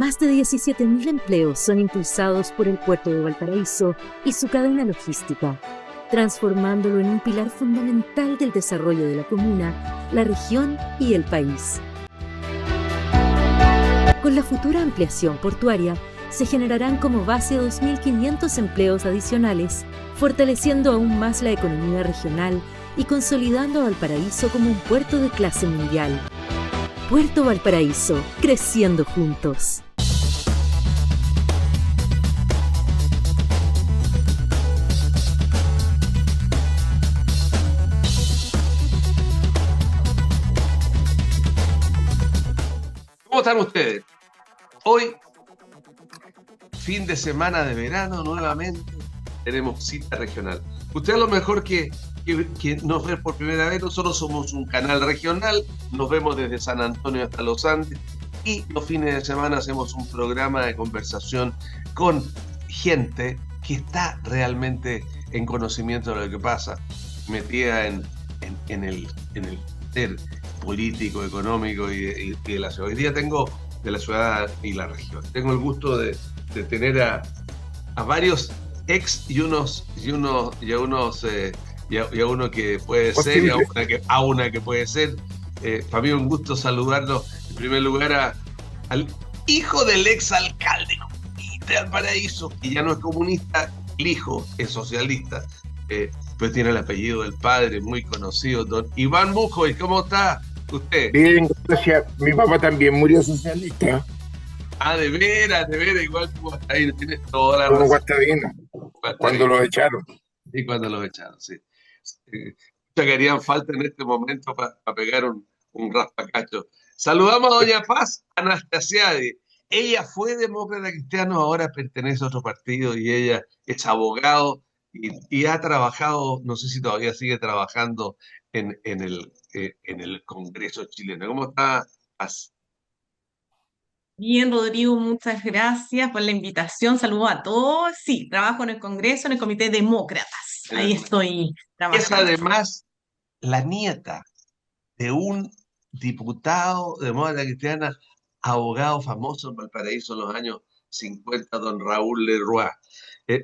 Más de 17.000 empleos son impulsados por el puerto de Valparaíso y su cadena logística, transformándolo en un pilar fundamental del desarrollo de la comuna, la región y el país. Con la futura ampliación portuaria, se generarán como base 2.500 empleos adicionales, fortaleciendo aún más la economía regional y consolidando a Valparaíso como un puerto de clase mundial. Puerto Valparaíso, creciendo juntos. ¿Cómo están ustedes? Hoy, fin de semana de verano, nuevamente tenemos cita regional. Usted a lo mejor que nos ve por primera vez, nosotros somos un canal regional, nos vemos desde San Antonio hasta Los Andes y los fines de semana hacemos un programa de conversación con gente que está realmente en conocimiento de lo que pasa, metida en el ser político, económico y de la ciudad. Hoy día tengo de la ciudad y la región. Tengo el gusto de tener a varios ex y a uno que puede ser y a una que puede ser. Para mí es un gusto saludarlo en primer lugar al hijo del ex alcalde de Valparaíso, y ya no es comunista, el hijo es socialista, pues tiene el apellido del padre, muy conocido, don Iván Mujoy. ¿Cómo está usted? Bien, gracias. Mi papá también murió socialista. Ah, de veras, igual como está ahí, tienes toda la Como razón. Guastavino, cuando los echaron. Y cuando los echaron, sí. Muchas que harían falta en este momento para pegar un raspacacho. Saludamos a doña Paz Anastasiadi. Ella fue demócrata cristiano, ahora pertenece a otro partido y ella es abogado y ha trabajado, no sé si todavía sigue trabajando en el Congreso chileno. ¿Cómo está, Paz? Bien, Rodrigo, muchas gracias por la invitación. Saludos a todos. Sí, trabajo en el Congreso, en el Comité Demócratas. Ahí estoy Es trabajando. además la nieta de un diputado demócrata cristiana, abogado famoso en Valparaíso en los años 50, don Raúl Leroy.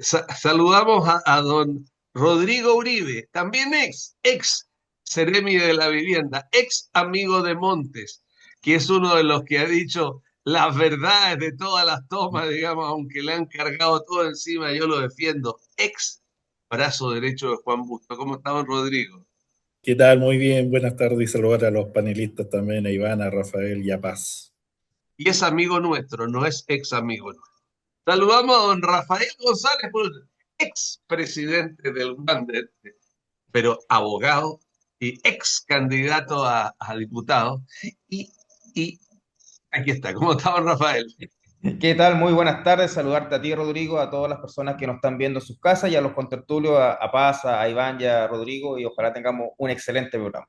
Saludamos a don Rodrigo Uribe, también ex seremi de la vivienda, ex amigo de Montes, que es uno de los que ha dicho las verdades de todas las tomas, digamos, aunque le han cargado todo encima, yo lo defiendo. Ex brazo derecho de Juan Busto. ¿Cómo está, don Rodrigo? ¿Qué tal? Muy bien, buenas tardes y saludar a los panelistas también, a Iván, a Rafael y a Paz. Y es amigo nuestro, no es ex amigo nuestro. Saludamos a don Rafael González, ex presidente del Wander, pero abogado y ex candidato a diputado. Y aquí está. ¿Cómo está, don Rafael? ¿Qué tal? Muy buenas tardes. Saludarte a ti, Rodrigo, a todas las personas que nos están viendo en sus casas y a los contertulios, a Paz, a Iván y a Rodrigo, y ojalá tengamos un excelente programa.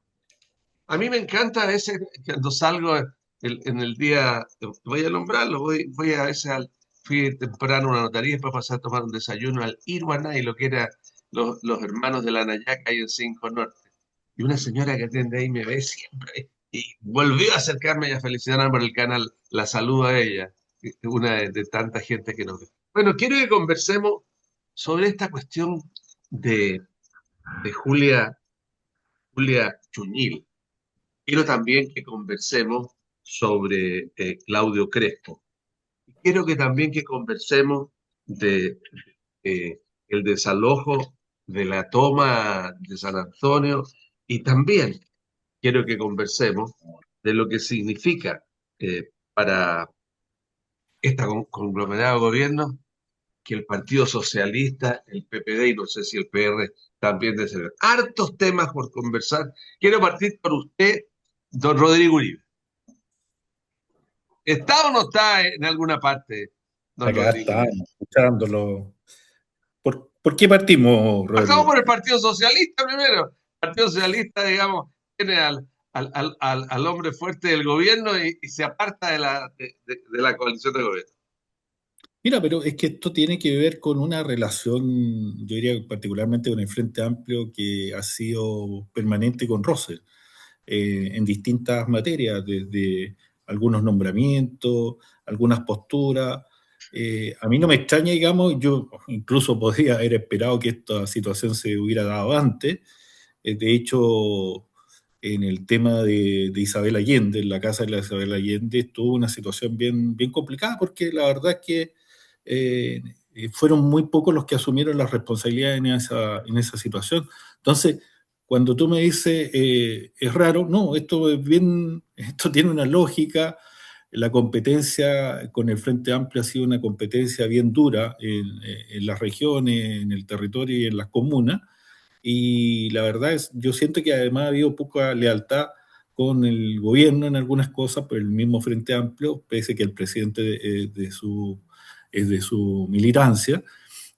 A mí me encanta a veces cuando salgo en el día, voy a nombrarlo, voy a veces fui temprano a una notaría y después pasé a tomar un desayuno al Irwana y lo que era los hermanos de la Nayaca ahí en 5 Norte. Y una señora que atiende ahí me ve siempre y volvió a acercarme y a felicitarme por el canal. La saludo a ella, una de tanta gente que nos ve. Bueno, quiero que conversemos sobre esta cuestión de Julia Chuñil. Quiero también que conversemos sobre Claudio Crespo. Quiero que también que conversemos de el desalojo de la toma de San Antonio y también quiero que conversemos de lo que significa para esta conglomerado de gobierno que el Partido Socialista, el PPD y no sé si el PR también desea. Hartos temas por conversar. Quiero partir por usted, don Rodrigo Uribe. ¿Está o no está en alguna parte, don Acá Rodrigo? estamos, escuchándolo. ¿Por qué partimos, Partamos Rodrigo? por el Partido Socialista primero. El Partido Socialista, digamos, tiene al hombre fuerte del gobierno y se aparta de la coalición de gobierno. Mira, pero es que esto tiene que ver con una relación, yo diría particularmente con el Frente Amplio, que ha sido permanente con roces en distintas materias, desde algunos nombramientos, algunas posturas. A mí no me extraña, digamos, yo incluso podría haber esperado que esta situación se hubiera dado antes. De hecho, en el tema de Isabel Allende, en la casa de la Isabel Allende, estuvo una situación bien complicada porque la verdad es que eh, fueron muy pocos los que asumieron las responsabilidades en esa situación. Entonces, cuando tú me dices es raro, no, esto tiene una lógica. La competencia con el Frente Amplio ha sido una competencia bien dura en las regiones, en el territorio y en las comunas, y la verdad es, yo siento que además ha habido poca lealtad con el gobierno en algunas cosas, por el mismo Frente Amplio, pese que el presidente es de su militancia,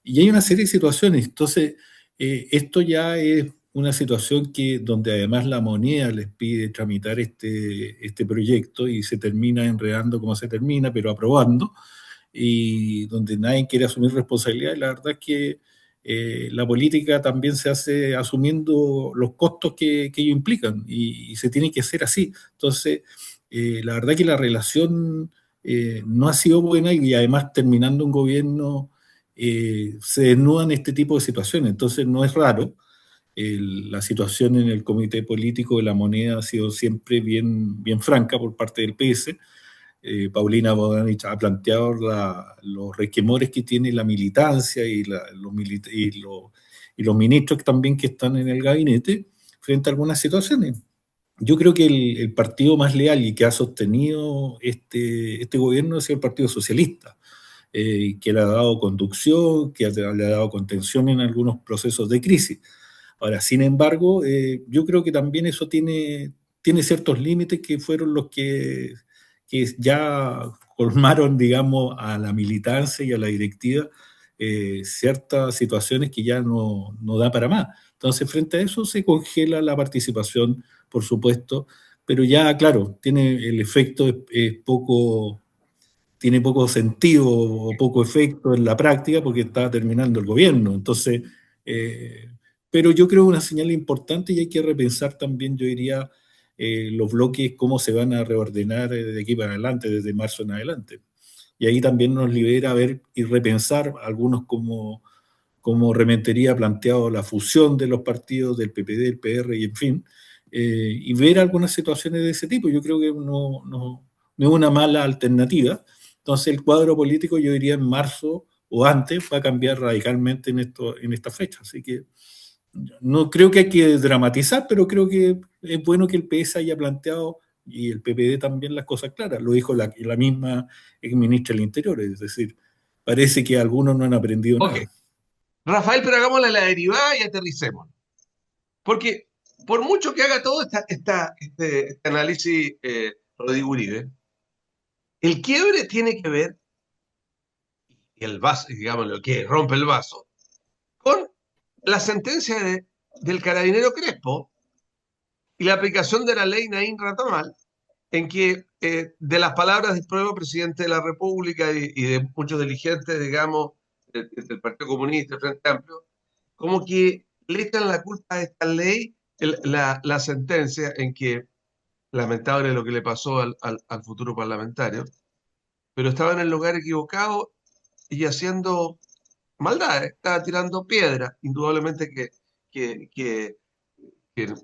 y hay una serie de situaciones. Entonces, esto ya es una situación donde además la moneda les pide tramitar este proyecto y se termina enredando como se termina, pero aprobando, y donde nadie quiere asumir responsabilidad. Y la verdad es que la política también se hace asumiendo los costos que ello implican, y se tiene que hacer así. Entonces, la verdad que la relación no ha sido buena, y además terminando un gobierno se desnudan este tipo de situaciones. Entonces no es raro. La situación en el comité político de la moneda ha sido siempre bien franca por parte del PS. Paulina Bodanich ha planteado los resquemores que tiene la militancia y los ministros también que están en el gabinete frente a algunas situaciones. Yo creo que el partido más leal y que ha sostenido este gobierno ha sido el Partido Socialista, que le ha dado conducción, que le ha dado contención en algunos procesos de crisis. Ahora, sin embargo, yo creo que también eso tiene ciertos límites que fueron los que ya colmaron, digamos, a la militancia y a la directiva ciertas situaciones que ya no da para más. Entonces, frente a eso se congela la participación, por supuesto, pero ya, claro, el efecto tiene poco sentido o poco efecto en la práctica porque está terminando el gobierno. Entonces, eh, pero yo creo una señal importante, y hay que repensar también, yo diría, los bloques, cómo se van a reordenar de aquí para adelante, desde marzo en adelante. Y ahí también nos libera ver y repensar algunos como Rementería ha planteado la fusión de los partidos del PPD, el PR y en fin, y ver algunas situaciones de ese tipo. Yo creo que no es una mala alternativa. Entonces el cuadro político, yo diría, en marzo o antes va a cambiar radicalmente en esta fecha. Así que no creo que hay que dramatizar, pero creo que es bueno que el PS haya planteado, y el PPD también, las cosas claras. Lo dijo la misma exministra del Interior, es decir, parece que algunos no han aprendido Ok, nada. Rafael, pero hagámosle la derivada y aterricemos. Porque por mucho que haga todo este análisis, Rodrigo Uribe, el quiebre tiene que ver, y el vaso, digamos lo que rompe el vaso, con la sentencia del carabinero Crespo y la aplicación de la ley Naín Ratamal, en que de las palabras del propio presidente de la República y de muchos dirigentes, digamos, del Partido Comunista, del Frente Amplio, como que le echan la culpa a esta ley, la sentencia en que, lamentable lo que le pasó al futuro parlamentario, pero estaba en el lugar equivocado y haciendo maldades, estaba tirando piedras, indudablemente que, que, que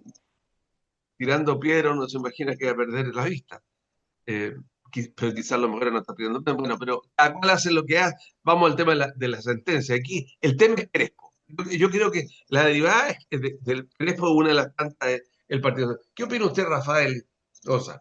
tirando piedra uno se imagina que va a perder la vista. Eh, pero quizás lo mejor no está pidiendo bien. Bueno, pero a cuál hace lo que hace. Vamos al tema de la sentencia. Aquí el tema es Crespo. Yo creo que la derivada es del Crespo, una de las tantas el partido. ¿Qué opina usted, Rafael Sosa?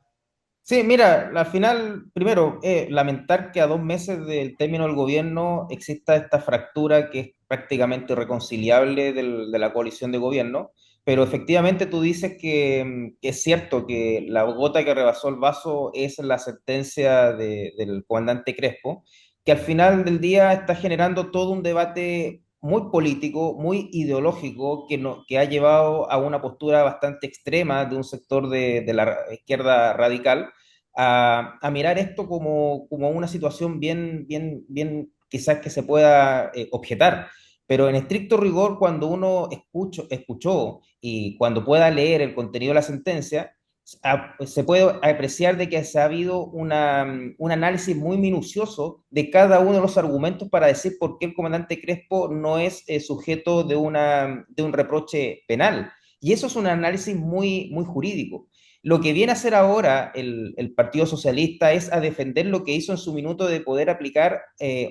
Sí, mira, al final, primero, lamentar que a 2 meses del término del gobierno exista esta fractura que es prácticamente irreconciliable de la coalición de gobierno, pero efectivamente tú dices que es cierto que la gota que rebasó el vaso es la sentencia del comandante Crespo, que al final del día está generando todo un debate muy político, muy ideológico, que ha llevado a una postura bastante extrema de un sector de la izquierda radical a mirar esto como una situación bien quizás que se pueda objetar. Pero en estricto rigor, cuando uno escuchó y cuando pueda leer el contenido de la sentencia, se puede apreciar de que se ha habido un análisis muy minucioso de cada uno de los argumentos para decir por qué el comandante Crespo no es sujeto de un reproche penal. Y eso es un análisis muy jurídico. Lo que viene a hacer ahora el Partido Socialista es a defender lo que hizo en su minuto de poder aplicar,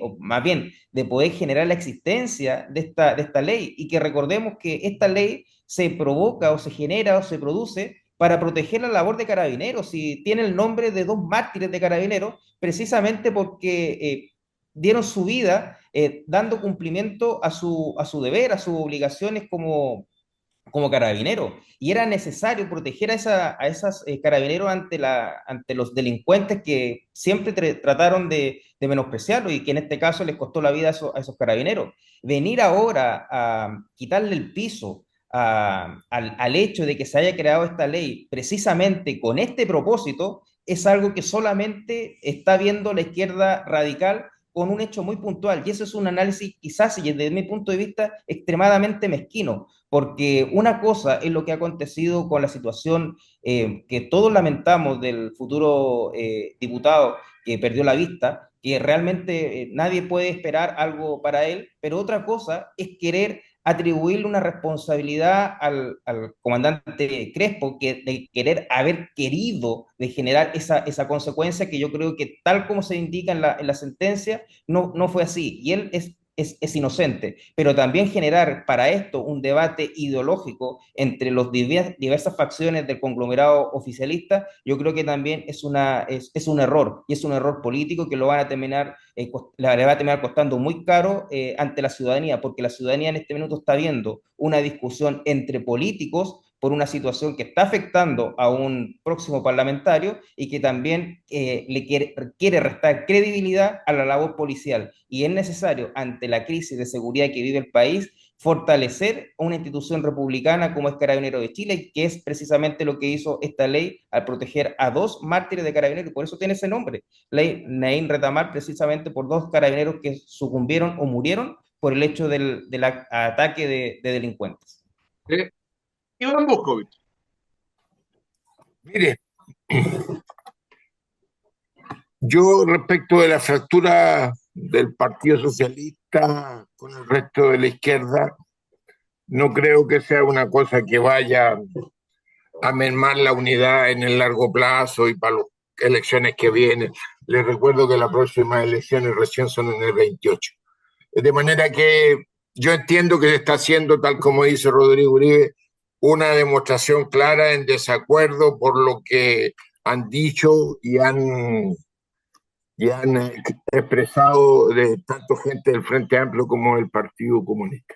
o más bien, de poder generar la existencia de esta ley. Y que recordemos que esta ley se provoca o se genera o se produce para proteger la labor de carabineros y tiene el nombre de dos mártires de carabineros precisamente porque dieron su vida dando cumplimiento a su deber, a sus obligaciones como carabinero. Y era necesario proteger a esas carabineros ante los delincuentes que siempre trataron de menospreciarlo y que en este caso les costó la vida a esos carabineros. Venir ahora a quitarle el piso al hecho de que se haya creado esta ley precisamente con este propósito es algo que solamente está viendo la izquierda radical con un hecho muy puntual. Y eso es un análisis quizás, y desde mi punto de vista, extremadamente mezquino, porque una cosa es lo que ha acontecido con la situación que todos lamentamos del futuro diputado que perdió la vista, que realmente nadie puede esperar algo para él, pero otra cosa es querer atribuirle una responsabilidad al comandante Crespo, que de querer haber querido de generar esa consecuencia que yo creo que tal como se indica en la sentencia, no fue así. Y él es inocente, pero también generar para esto un debate ideológico entre las diversas facciones del conglomerado oficialista, yo creo que también es un error, y es un error político que lo van a terminar, le va a terminar costando muy caro ante la ciudadanía, porque la ciudadanía en este minuto está viendo una discusión entre políticos por una situación que está afectando a un próximo parlamentario y que también quiere restar credibilidad a la labor policial. Y es necesario, ante la crisis de seguridad que vive el país, fortalecer una institución republicana como es Carabineros de Chile, que es precisamente lo que hizo esta ley al proteger a dos mártires de Carabineros, y por eso tiene ese nombre, Ley Naín Retamar, precisamente por dos carabineros que sucumbieron o murieron por el hecho del ataque de delincuentes. Iván Boscovich. Mire, yo respecto de la fractura del Partido Socialista con el resto de la izquierda, no creo que sea una cosa que vaya a mermar la unidad en el largo plazo y para las elecciones que vienen. Les recuerdo que las próximas elecciones recién son en el 28. De manera que yo entiendo que se está haciendo, tal como dice Rodrigo Uribe, una demostración clara en desacuerdo por lo que han dicho y han expresado de tanto gente del Frente Amplio como del Partido Comunista.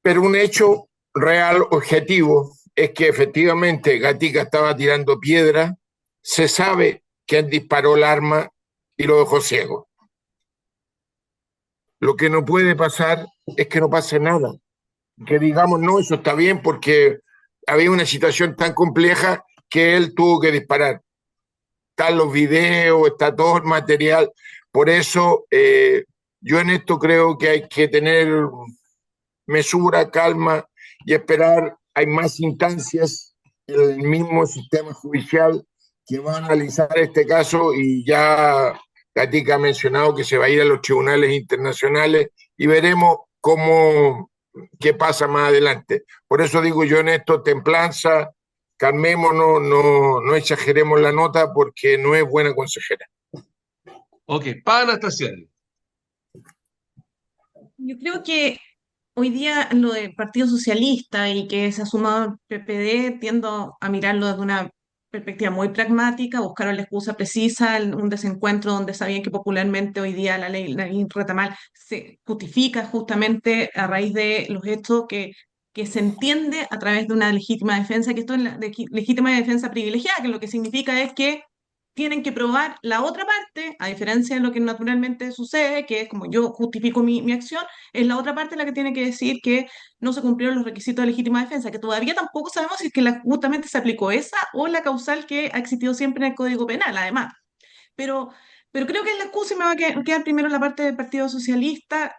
Pero un hecho real, objetivo, es que efectivamente Gatica estaba tirando piedra, se sabe quién disparó el arma y lo dejó ciego. Lo que no puede pasar es que no pase nada. Que digamos, no, eso está bien porque había una situación tan compleja que él tuvo que disparar. Están los videos, está todo el material. Por eso yo en esto creo que hay que tener mesura, calma y esperar. Hay más instancias en el mismo sistema judicial que van a analizar este caso y ya Gatica ha mencionado que se va a ir a los tribunales internacionales y veremos qué pasa más adelante. Por eso digo yo en esto, templanza, calmémonos, no exageremos la nota porque no es buena consejera. Ok, para Anastasia. Yo creo que hoy día lo del Partido Socialista y que se ha sumado el PPD, tiendo a mirarlo desde una perspectiva muy pragmática, buscaron la excusa precisa, un desencuentro donde sabían que popularmente hoy día la ley Retamal se justifica justamente a raíz de los hechos que se entiende a través de una legítima defensa, que esto es la legítima defensa privilegiada, que lo que significa es que tienen que probar la otra parte, a diferencia de lo que naturalmente sucede, que es como yo justifico mi acción, es la otra parte la que tiene que decir que no se cumplieron los requisitos de legítima defensa, que todavía tampoco sabemos si es que justamente se aplicó esa o la causal que ha existido siempre en el Código Penal, además. Pero Pero creo que en la excusa me va a quedar primero la parte del Partido Socialista,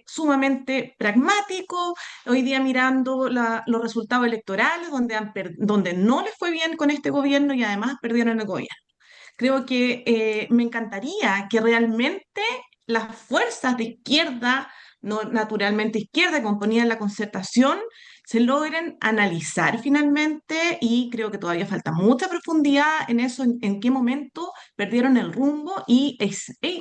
sumamente pragmático, hoy día mirando los resultados electorales, donde no les fue bien con este gobierno y además perdieron el gobierno. Creo que me encantaría que realmente las fuerzas de izquierda, no naturalmente izquierda, que componían la concertación, se logren analizar finalmente y creo que todavía falta mucha profundidad en eso, en qué momento perdieron el rumbo y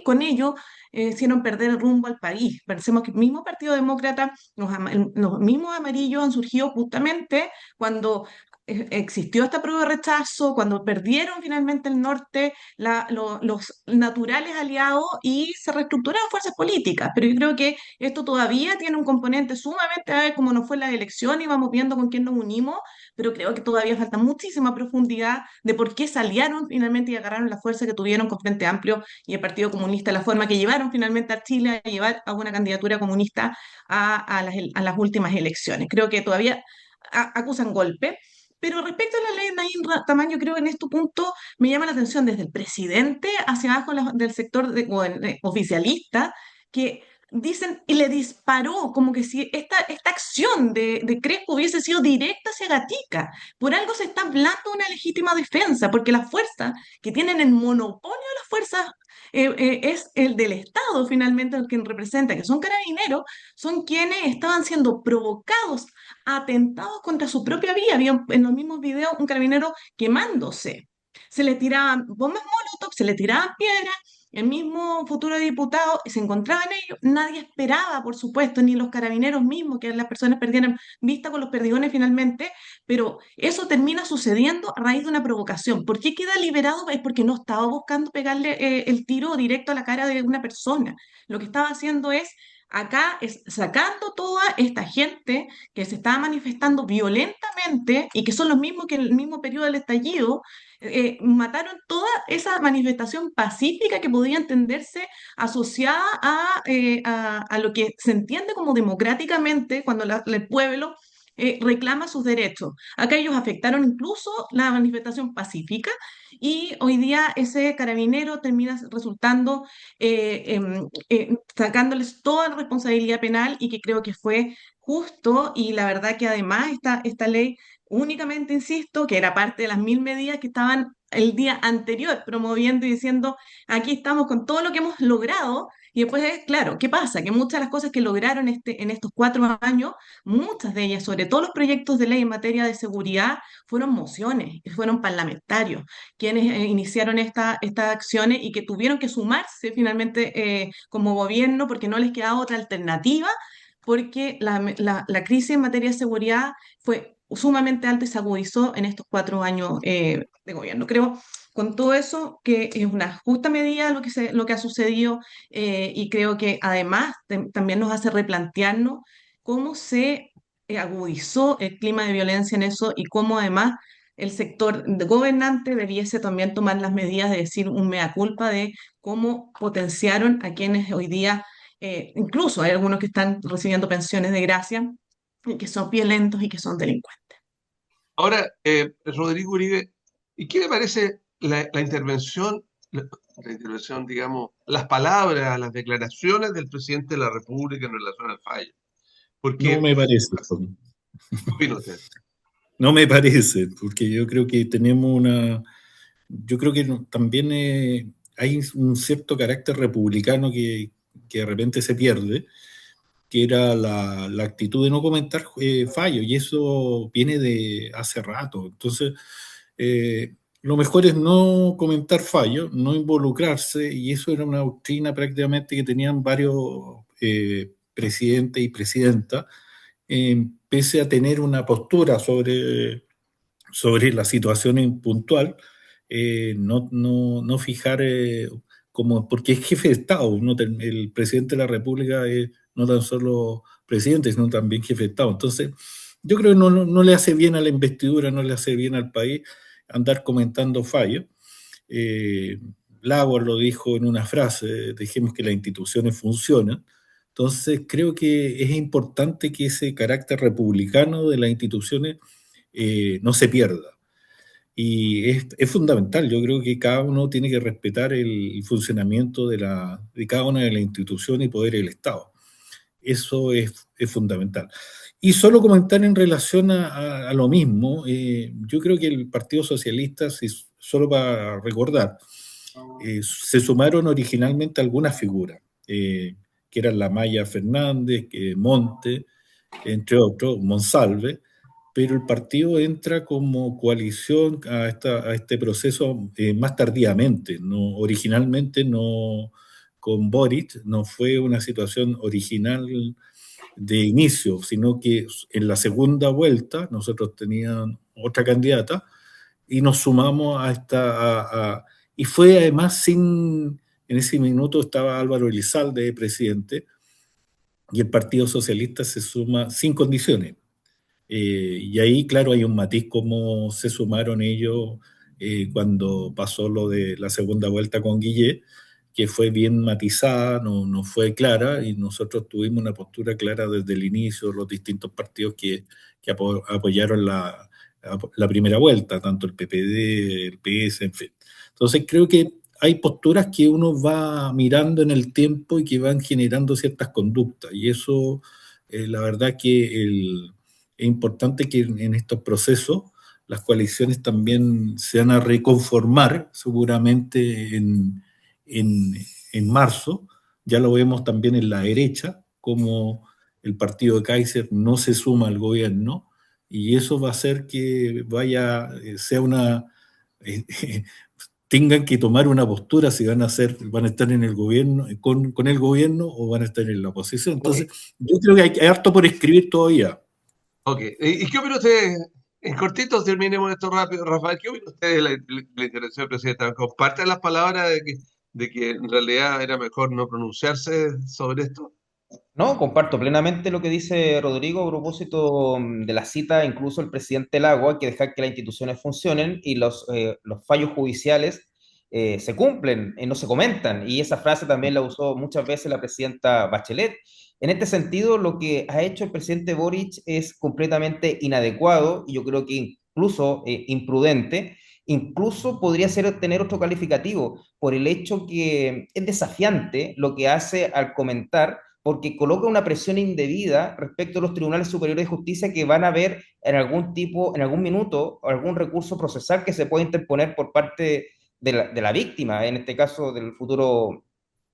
con ello hicieron perder el rumbo al país. Pensemos que el mismo Partido Demócrata, los mismos amarillos han surgido justamente cuando existió esta prueba de rechazo, cuando perdieron finalmente el norte los naturales aliados y se reestructuraron fuerzas políticas. Pero yo creo que esto todavía tiene un componente sumamente, a ver cómo nos fue la elección y vamos viendo con quién nos unimos, pero creo que todavía falta muchísima profundidad de por qué salieron finalmente y agarraron la fuerza que tuvieron con Frente Amplio y el Partido Comunista, la forma que llevaron finalmente a Chile a llevar a una candidatura comunista a las últimas elecciones. Creo que todavía acusan golpe. Pero respecto a la ley de Naim Tamayo, creo que en este punto me llama la atención desde el presidente hacia abajo del sector oficialista, que dicen y le disparó como que si esta acción de Crespo hubiese sido directa hacia Gatica. Por algo se está hablando de una legítima defensa, porque la fuerza que tienen el monopolio de las fuerzas es el del Estado, finalmente, el quien representa, que son carabineros, son quienes estaban siendo provocados, atentados contra su propia vida. Había en los mismos videos un carabinero quemándose. Se le tiraban bombas molotov, se le tiraban piedras. El mismo futuro diputado se encontraba en ello. Nadie esperaba, por supuesto, ni los carabineros mismos, que las personas perdieran vista con los perdigones finalmente, pero eso termina sucediendo a raíz de una provocación. ¿Por qué queda liberado? Es porque no estaba buscando pegarle el tiro directo a la cara de una persona. Lo que estaba haciendo acá es sacando toda esta gente que se estaba manifestando violentamente y que son los mismos que en el mismo periodo del estallido, mataron toda esa manifestación pacífica que podía entenderse asociada a lo que se entiende como democráticamente cuando el pueblo reclama sus derechos. Acá ellos afectaron incluso la manifestación pacífica y hoy día ese carabinero termina resultando sacándoles toda la responsabilidad penal y que creo que fue justo y la verdad que además esta ley únicamente, insisto, que era parte de las 1000 medidas que estaban el día anterior promoviendo y diciendo, aquí estamos con todo lo que hemos logrado. Y después, claro, ¿qué pasa? Que muchas de las cosas que lograron en estos 4 años, muchas de ellas, sobre todo los proyectos de ley en materia de seguridad, fueron mociones, fueron parlamentarios quienes iniciaron estas acciones y que tuvieron que sumarse finalmente como gobierno porque no les quedaba otra alternativa, porque la crisis en materia de seguridad fue sumamente alta y se agudizó en estos 4 años de gobierno. Creo con todo eso que es una justa medida lo que ha sucedido y creo que además también nos hace replantearnos cómo se agudizó el clima de violencia en eso y cómo además el sector gobernante debiese también tomar las medidas de decir un mea culpa de cómo potenciaron a quienes hoy día, incluso hay algunos que están recibiendo pensiones de gracia, y que son violentos y que son delincuentes. Ahora, Rodrigo Uribe, ¿y qué le parece la intervención, digamos, las palabras, las declaraciones del presidente de la República en relación al fallo? No me parece. ¿Qué opina usted? No me parece, porque yo creo que yo creo que también hay un cierto carácter republicano que de repente se pierde, que era la actitud de no comentar fallos, y eso viene de hace rato. Entonces, lo mejor es no comentar fallos, no involucrarse, y eso era una doctrina prácticamente que tenían varios presidentes y presidentas, pese a tener una postura sobre la situación puntual, no fijar porque es jefe de Estado, el presidente de la República es no tan solo presidente, sino también jefe de Estado. Entonces, yo creo que no le hace bien a la investidura, no le hace bien al país andar comentando fallos. Lagos lo dijo en una frase, dejemos que las instituciones funcionen. Entonces, creo que es importante que ese carácter republicano de las instituciones no se pierda. Y es fundamental. Yo creo que cada uno tiene que respetar el funcionamiento de cada una de las instituciones y poderes del Estado. Eso es fundamental. Y solo comentar en relación a lo mismo, yo creo que el Partido Socialista, solo para recordar, se sumaron originalmente algunas figuras, que eran la Maya Fernández, Monte, entre otros, Monsalve, pero el partido entra como coalición a este proceso más tardíamente. No, originalmente no, con Boric no fue una situación original de inicio, sino que en la segunda vuelta nosotros teníamos otra candidata y nos sumamos a esta... y fue además en ese minuto estaba Álvaro Elizalde de presidente y el Partido Socialista se suma sin condiciones. Y ahí, claro, hay un matiz cómo se sumaron ellos cuando pasó lo de la segunda vuelta con Guillé, que fue bien matizada, no fue clara, y nosotros tuvimos una postura clara desde el inicio, los distintos partidos que apoyaron la primera vuelta, tanto el PPD, el PS, en fin. Entonces creo que hay posturas que uno va mirando en el tiempo y que van generando ciertas conductas, y eso, la verdad que es importante que en estos procesos las coaliciones también se van a reconformar seguramente en marzo. Ya lo vemos también en la derecha, como el partido de Kaiser no se suma al gobierno, y eso va a hacer que sea una... tengan que tomar una postura si van a estar en el gobierno, con el gobierno, o van a estar en la oposición. Entonces, yo creo que hay harto por escribir todavía. Ok, ¿y qué opina usted? En cortito terminemos esto rápido, Rafael. ¿Qué opina usted de la intervención del presidente? ¿Comparte las palabras de que en realidad era mejor no pronunciarse sobre esto? No, comparto plenamente lo que dice Rodrigo a propósito de la cita, incluso el presidente Lagos, hay que dejar que las instituciones funcionen y los fallos judiciales se cumplen, no se comentan, y esa frase también la usó muchas veces la presidenta Bachelet. En este sentido, lo que ha hecho el presidente Boric es completamente inadecuado y yo creo que incluso imprudente. Incluso podría tener otro calificativo por el hecho que es desafiante lo que hace al comentar, porque coloca una presión indebida respecto a los tribunales superiores de justicia que van a ver en algún minuto, algún recurso procesal que se puede interponer por parte de la víctima, en este caso del futuro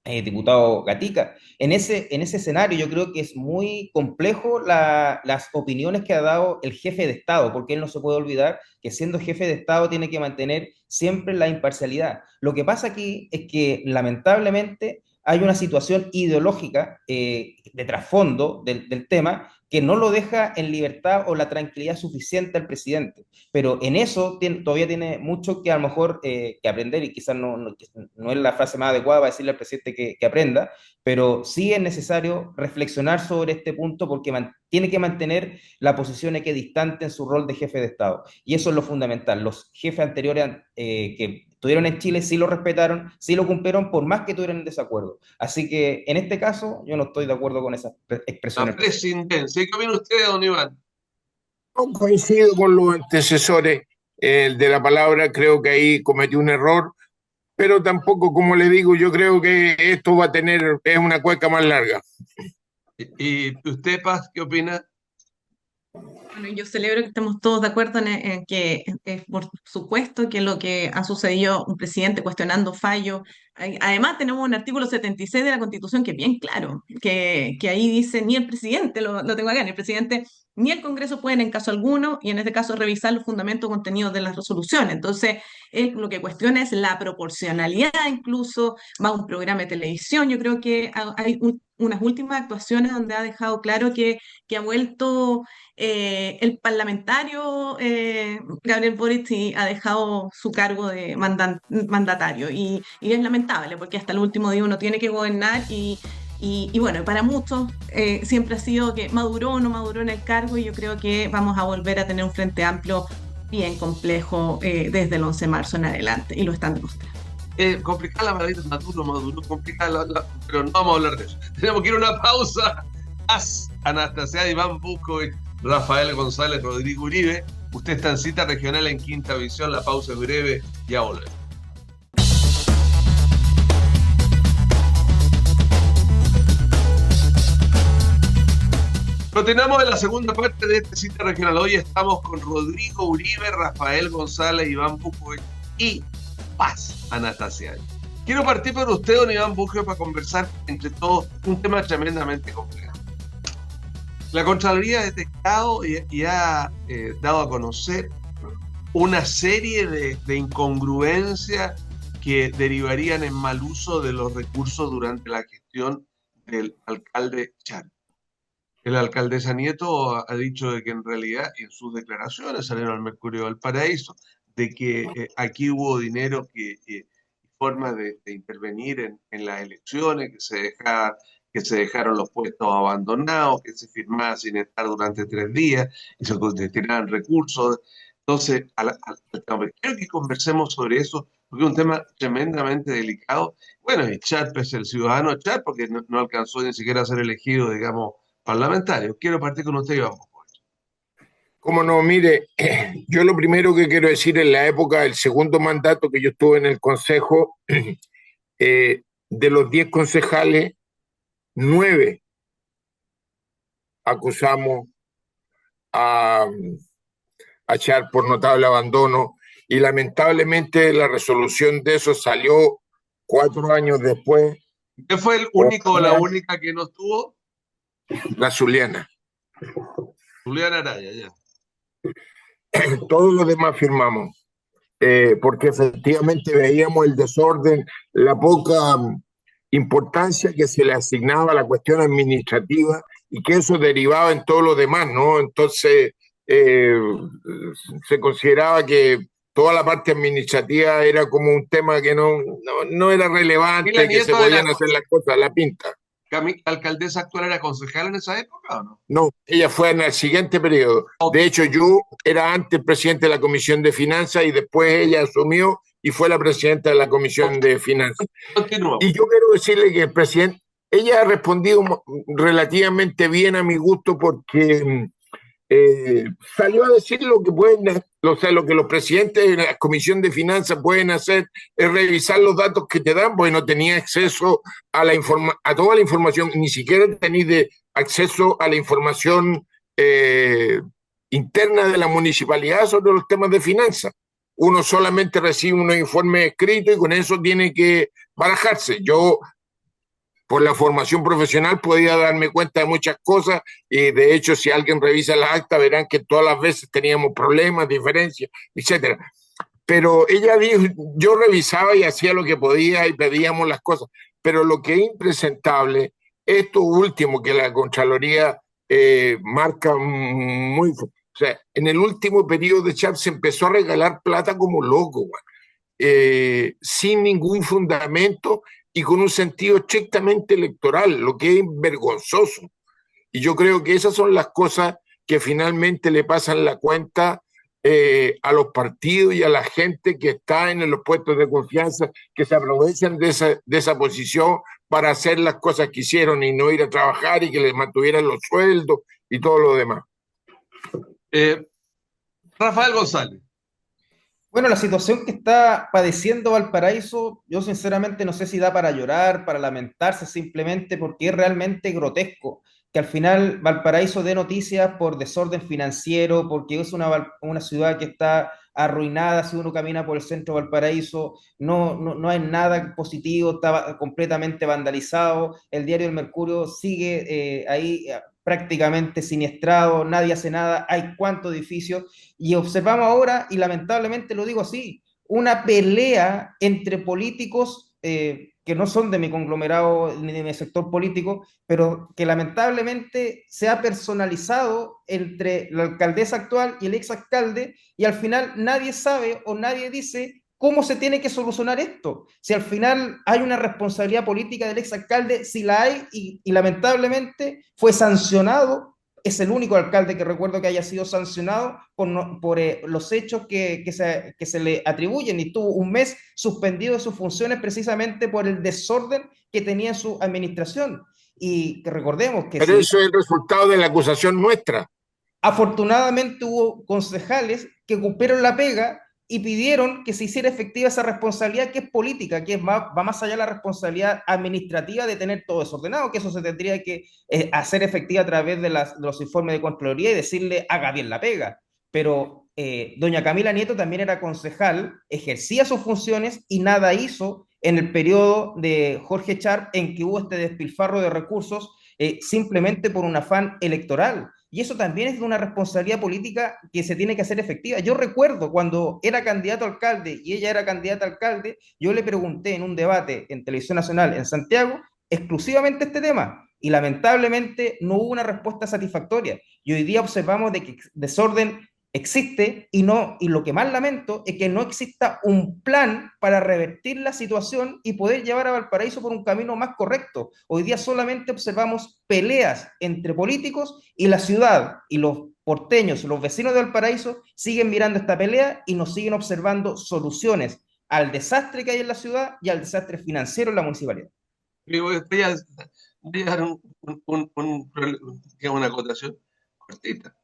diputado Gatica. En ese escenario yo creo que es muy complejo las opiniones que ha dado el jefe de Estado, porque él no se puede olvidar que siendo jefe de Estado tiene que mantener siempre la imparcialidad. Lo que pasa aquí es que lamentablemente hay una situación ideológica de trasfondo del tema que no lo deja en libertad o la tranquilidad suficiente al presidente. Pero en eso todavía tiene mucho que a lo mejor que aprender, y quizás no es la frase más adecuada para decirle al presidente que aprenda, pero sí es necesario reflexionar sobre este punto porque tiene que mantener la posición equidistante en su rol de jefe de Estado. Y eso es lo fundamental. Los jefes anteriores que estuvieron en Chile sí lo respetaron, sí lo cumplieron, por más que tuvieran en desacuerdo. Así que en este caso yo no estoy de acuerdo con esas expresiones. La presidencia. ¿Qué opina usted, don Iván? No coincido con los antecesores de la palabra, creo que ahí cometió un error, pero tampoco, como le digo, yo creo que esto va a es una cueca más larga. ¿Y usted, Paz, qué opina? Bueno, yo celebro que estemos todos de acuerdo en que es por supuesto que lo que ha sucedido, un presidente cuestionando fallos. Además, tenemos un artículo 76 de la Constitución que es bien claro, que ahí dice ni el presidente, lo tengo acá, ni el presidente ni el Congreso pueden en caso alguno, y en este caso revisar los fundamentos contenidos de las resoluciones. Entonces, él lo que cuestiona es la proporcionalidad, incluso va a un programa de televisión. Yo creo que hay unas últimas actuaciones donde ha dejado claro que ha vuelto el parlamentario Gabriel Boric ha dejado su cargo de mandatario y es lamentable porque hasta el último día uno tiene que gobernar y bueno, para muchos siempre ha sido que maduró o no maduró en el cargo, y yo creo que vamos a volver a tener un frente amplio bien complejo desde el 11 de marzo en adelante, y lo están demostrando. Complicada la palabra maduro, complicada, pero no vamos a hablar de eso. Tenemos que ir a una pausa. Anastasia, Iván Busco, Rafael González, Rodrigo Uribe. Usted está en Cita Regional en Quinta Visión. La pausa es breve, ya volvemos. Continuamos en la segunda parte de este Cita Regional. Hoy estamos con Rodrigo Uribe, Rafael González, Iván Bujovic y Paz Anastasiadi. Quiero partir por usted, don Iván Bujovic, para conversar entre todos un tema tremendamente complejo. La Contraloría ha detectado y ha dado a conocer una serie de incongruencias que derivarían en mal uso de los recursos durante la gestión del alcalde Char. La alcaldesa Nieto ha dicho de que en realidad, en sus declaraciones salieron al Mercurio del Paraíso, de que aquí hubo dinero forma de intervenir en las elecciones, que se dejaron los puestos abandonados, que se firmaba sin estar durante 3 días y se destinaban recursos. Entonces, quiero que conversemos sobre eso, porque es un tema tremendamente delicado. Bueno, y Char es el ciudadano Char, porque no alcanzó ni siquiera a ser elegido, digamos, parlamentario. Quiero partir con usted, Iván. Cómo no, mire, yo lo primero que quiero decir, en la época del segundo mandato que yo estuve en el Consejo, de los 10 concejales, 9 acusamos a Char por notable abandono, y lamentablemente la resolución de eso salió 4 años después. ¿Usted fue el único o la única que no estuvo? La Zuliana. Julián Araya, ya. Todos los demás firmamos, porque efectivamente veíamos el desorden, la poca importancia que se le asignaba a la cuestión administrativa y que eso derivaba en todo lo demás, ¿no? Entonces, se consideraba que toda la parte administrativa era como un tema que no era relevante, que se podían hacer las cosas a la pinta. ¿La alcaldesa actual era concejal en esa época o no? No, ella fue en el siguiente periodo. De hecho, yo era antes presidente de la Comisión de Finanzas y después ella asumió y fue la presidenta de la Comisión de Finanzas. Continúa. Y yo quiero decirle que el presidente, ella ha respondido relativamente bien a mi gusto, porque salió a decir lo que pueden, o sea, lo que los presidentes de la Comisión de Finanzas pueden hacer es revisar los datos que te dan, porque no tenía acceso a toda la información, ni siquiera tenía acceso a la información interna de la municipalidad sobre los temas de finanzas. Uno solamente recibe unos informes escritos y con eso tiene que barajarse. Yo, por la formación profesional, podía darme cuenta de muchas cosas, y de hecho, si alguien revisa las actas, verán que todas las veces teníamos problemas, diferencias, etcétera. Pero ella dijo, yo revisaba y hacía lo que podía y pedíamos las cosas. Pero lo que es impresentable, esto último que la Contraloría marca muy... O sea, en el último periodo de Char se empezó a regalar plata como loco, sin ningún fundamento y con un sentido estrictamente electoral, lo que es vergonzoso. Y yo creo que esas son las cosas que finalmente le pasan la cuenta a los partidos y a la gente que está en los puestos de confianza, que se aprovechan de esa posición para hacer las cosas que hicieron y no ir a trabajar y que les mantuvieran los sueldos y todo lo demás. Rafael González. Bueno, la situación que está padeciendo Valparaíso, yo sinceramente no sé si da para llorar, para lamentarse, simplemente porque es realmente grotesco que al final Valparaíso dé noticias por desorden financiero, porque es una ciudad que está arruinada. Si uno camina por el centro de Valparaíso, no hay nada positivo, está completamente vandalizado. El diario El Mercurio sigue ahí prácticamente siniestrado, nadie hace nada, hay cuántos edificios, y observamos ahora, y lamentablemente lo digo así, una pelea entre políticos que no son de mi conglomerado ni de mi sector político, pero que lamentablemente se ha personalizado entre la alcaldesa actual y el exalcalde, y al final nadie sabe o nadie dice cómo se tiene que solucionar esto. Si al final hay una responsabilidad política del exalcalde, si la hay, y lamentablemente fue sancionado, es el único alcalde que recuerdo que haya sido sancionado por los hechos que se le atribuyen, y tuvo un mes suspendido de sus funciones precisamente por el desorden que tenía su administración. Y que recordemos que... Pero eso es el resultado de la acusación nuestra. Afortunadamente hubo concejales que cumplieron la pega y pidieron que se hiciera efectiva esa responsabilidad que es política, que va más allá de la responsabilidad administrativa de tener todo desordenado, que eso se tendría que hacer efectiva a través de los informes de Contraloría y decirle haga bien la pega. Pero doña Camila Nieto también era concejal, ejercía sus funciones y nada hizo en el periodo de Jorge Char en que hubo este despilfarro de recursos simplemente por un afán electoral. Y eso también es de una responsabilidad política que se tiene que hacer efectiva. Yo recuerdo cuando era candidato a alcalde y ella era candidata a alcalde, yo le pregunté en un debate en Televisión Nacional en Santiago exclusivamente este tema y lamentablemente no hubo una respuesta satisfactoria. Y hoy día observamos de que desorden existe y lo que más lamento es que no exista un plan para revertir la situación y poder llevar a Valparaíso por un camino más correcto. Hoy día solamente observamos peleas entre políticos y la ciudad y los porteños, los vecinos de Valparaíso siguen mirando esta pelea y nos siguen observando soluciones al desastre que hay en la ciudad y al desastre financiero en la municipalidad. Voy a dar una acotación cortita.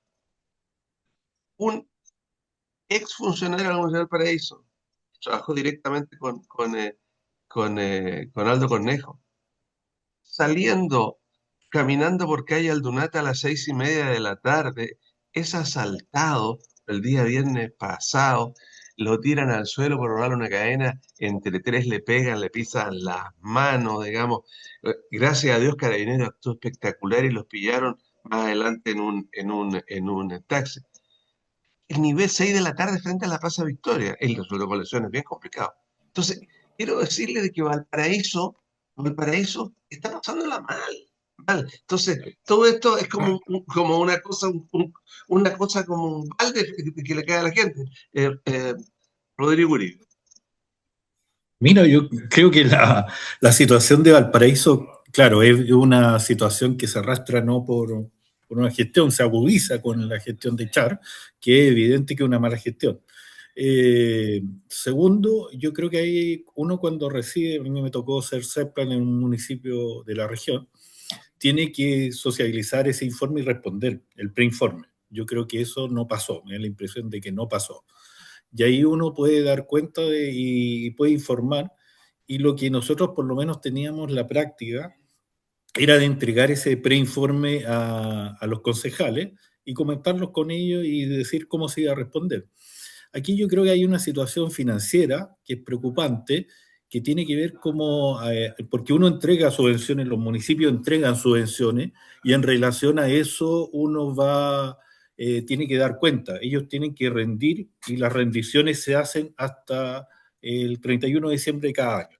Un ex funcionario de la Universidad del Paraíso trabajó directamente con Aldo Cornejo, caminando por calle Aldunate a las 6:30 de la tarde, es asaltado el día viernes pasado, lo tiran al suelo por robarle una cadena, entre tres le pegan, le pisan las manos, digamos. Gracias a Dios Carabineros actuó espectacular y los pillaron más adelante en un taxi. El nivel 6 de la tarde frente a la Plaza Victoria, el resuelto con lesiones bien complicado. Entonces, quiero decirle de que Valparaíso está pasándola mal. Entonces, todo esto es como una cosa, una cosa como un balde que le cae a la gente. Rodrigo Uribe. Mira, yo creo que la situación de Valparaíso, claro, es una situación que se arrastra no por una gestión, se agudiza con la gestión de Char, que es evidente que es una mala gestión. Segundo, yo creo que hay uno cuando recibe, a mí me tocó ser CEPAN en un municipio de la región, tiene que sociabilizar ese informe y responder, el preinforme. Yo creo que eso no pasó, me da la impresión de que no pasó. Y ahí uno puede dar cuenta y puede informar, y lo que nosotros por lo menos teníamos la práctica era de entregar ese preinforme a los concejales y comentarlos con ellos y decir cómo se iba a responder. Aquí yo creo que hay una situación financiera que es preocupante, que tiene que ver como, porque uno entrega subvenciones, los municipios entregan subvenciones, y en relación a eso uno tiene que dar cuenta. Ellos tienen que rendir y las rendiciones se hacen hasta el 31 de diciembre de cada año.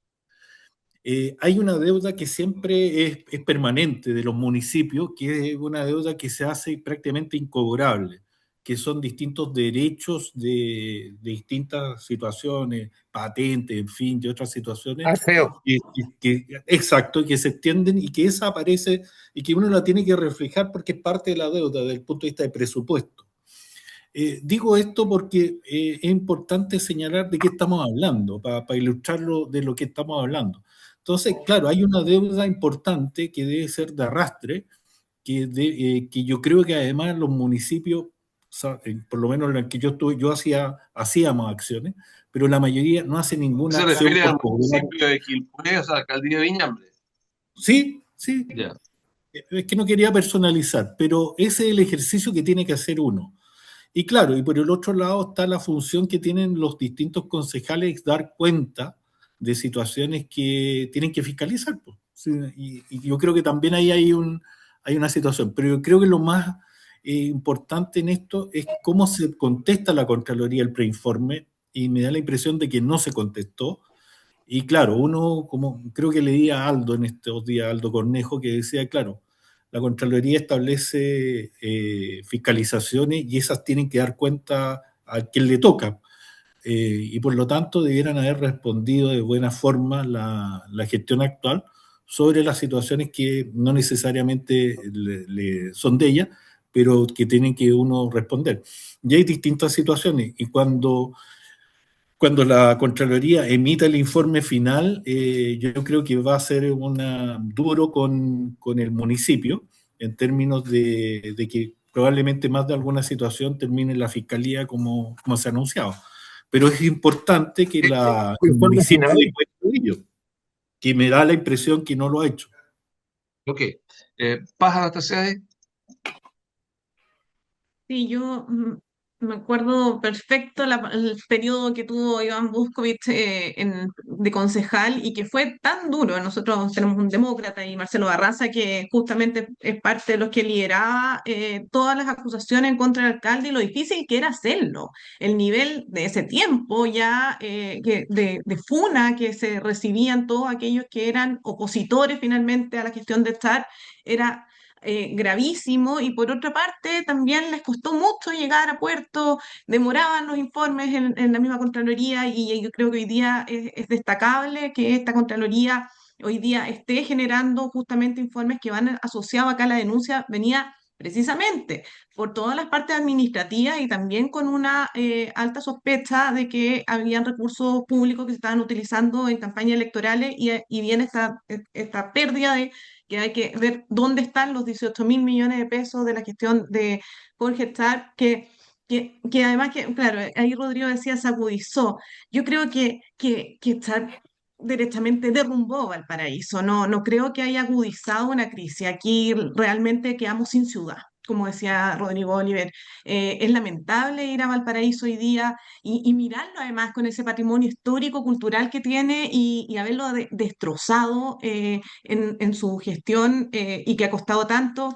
Hay una deuda que siempre es permanente de los municipios, que es una deuda que se hace prácticamente incobrable, que son distintos derechos de distintas situaciones, patentes, en fin, de otras situaciones. Feo. Exacto, que se extienden y que esa aparece y que uno la tiene que reflejar porque es parte de la deuda desde el punto de vista de presupuesto. Digo esto porque es importante señalar de qué estamos hablando, para ilustrarlo de lo que estamos hablando. Entonces, claro, hay una deuda importante que debe ser de arrastre, que yo creo que además los municipios, por lo menos en el que yo estuve, hacíamos acciones, pero la mayoría no hace ninguna acción. ¿Se refiere al municipio de Quilpué, o sea, la alcaldía de Viñambre? Sí. Yeah. Es que no quería personalizar, pero ese es el ejercicio que tiene que hacer uno. Y claro, y por el otro lado está la función que tienen los distintos concejales, dar cuenta de situaciones que tienen que fiscalizar. Pues. Sí, y yo creo que también ahí hay una situación. Pero yo creo que lo más importante en esto es cómo se contesta la Contraloría el preinforme, y me da la impresión de que no se contestó. Y claro, uno, como creo que leí a Aldo en estos días, Aldo Cornejo, que decía, claro, la Contraloría establece fiscalizaciones y esas tienen que dar cuenta a quien le toca. Y por lo tanto debieran haber respondido de buena forma la gestión actual sobre las situaciones que no necesariamente son de ella, pero que tienen que uno responder. Y hay distintas situaciones, y cuando la Contraloría emita el informe final, yo creo que va a ser duro con el municipio, en términos de que probablemente más de alguna situación termine en la fiscalía como se ha anunciado. Pero es importante que el Informe municipio final. dé cuenta de ello, que me da la impresión que no lo ha hecho. Ok. Paz, Anastasia. Sí, yo me acuerdo perfecto el periodo que tuvo Iván Buskovich de concejal y que fue tan duro. Nosotros tenemos un demócrata y Marcelo Barraza que justamente es parte de los que lideraba todas las acusaciones en contra del alcalde y lo difícil que era hacerlo. El nivel de ese tiempo ya de funa que se recibían todos aquellos que eran opositores finalmente a la gestión de Star era gravísimo y por otra parte también les costó mucho llegar a puerto, demoraban los informes en la misma Contraloría y yo creo que hoy día es destacable que esta Contraloría hoy día esté generando justamente informes que van asociados acá a la denuncia, venía precisamente por todas las partes administrativas y también con una alta sospecha de que habían recursos públicos que se estaban utilizando en campañas electorales y viene esta pérdida de que hay que ver dónde están los 18.000 millones de pesos de la gestión de Jorge Stark, que además que, claro, ahí Rodrigo decía, se agudizó. Yo creo que Stark derechamente derrumbó Valparaíso, no creo que haya agudizado una crisis. Aquí realmente quedamos sin ciudad. Como decía Rodrigo Oliver, es lamentable ir a Valparaíso hoy día y mirarlo además con ese patrimonio histórico, cultural que tiene y haberlo destrozado en su gestión y que ha costado tanto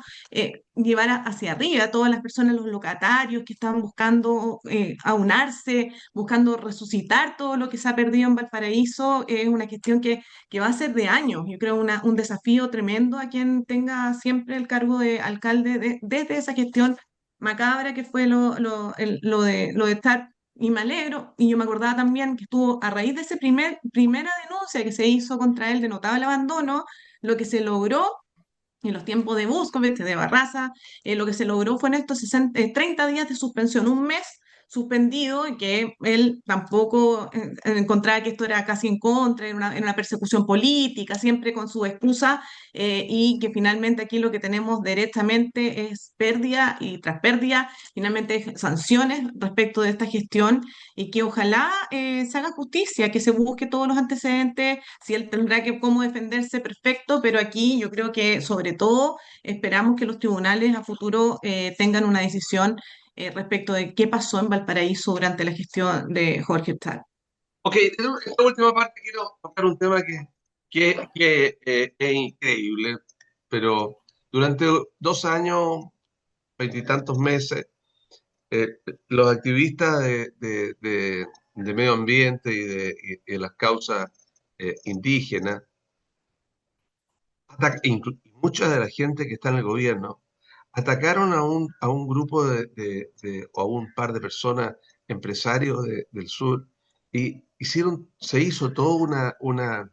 llevar hacia arriba a todas las personas, los locatarios que estaban buscando aunarse, buscando resucitar todo lo que se ha perdido en Valparaíso. Es una gestión que va a ser de años. Yo creo un desafío tremendo a quien tenga siempre el cargo de alcalde desde esa gestión macabra que fue lo de estar y me alegro, y yo me acordaba también que estuvo a raíz de esa primera denuncia que se hizo contra él de notable abandono, lo que se logró en los tiempos de Buscovich, de Barraza, lo que se logró fue en estos 30 días de suspensión, un mes suspendido, y que él tampoco encontraba que esto era casi en contra, en una persecución política, siempre con su excusa, y que finalmente aquí lo que tenemos directamente es pérdida y tras pérdida, finalmente sanciones respecto de esta gestión, y que ojalá se haga justicia, que se busque todos los antecedentes, si él tendrá que cómo defenderse, perfecto, pero aquí yo creo que sobre todo esperamos que los tribunales a futuro tengan una decisión respecto de qué pasó en Valparaíso durante la gestión de Jorge Stark. Ok, en esta última parte quiero tocar un tema que es increíble, pero durante 2 años, veintitantos meses, los activistas de medio ambiente y de las causas indígenas, mucha de la gente que está en el gobierno, atacaron a un grupo o a un par de personas, empresarios del sur, y se hizo toda una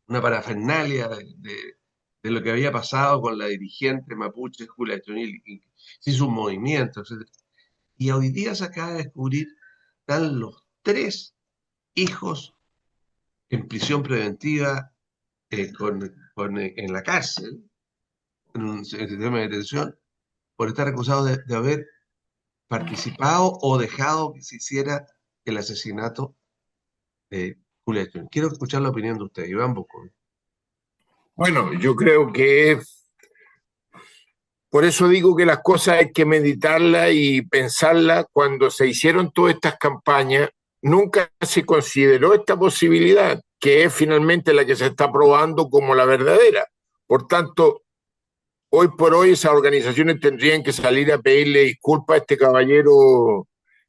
parafernalia de lo que había pasado con la dirigente mapuche Julia Chonil, y se hizo un movimiento, etc. Y hoy día se acaba de descubrir, están los 3 hijos en prisión preventiva, en la cárcel, en un sistema de detención, por estar acusados de haber participado o dejado que se hiciera el asesinato de Julia Chon. Quiero escuchar la opinión de usted, Iván Busco. Bueno, yo creo que por eso digo que las cosas hay que meditarlas y pensarlas. Cuando se hicieron todas estas campañas, nunca se consideró esta posibilidad, que es finalmente la que se está probando como la verdadera. Por tanto, hoy por hoy esas organizaciones tendrían que salir a pedirle disculpas a este caballero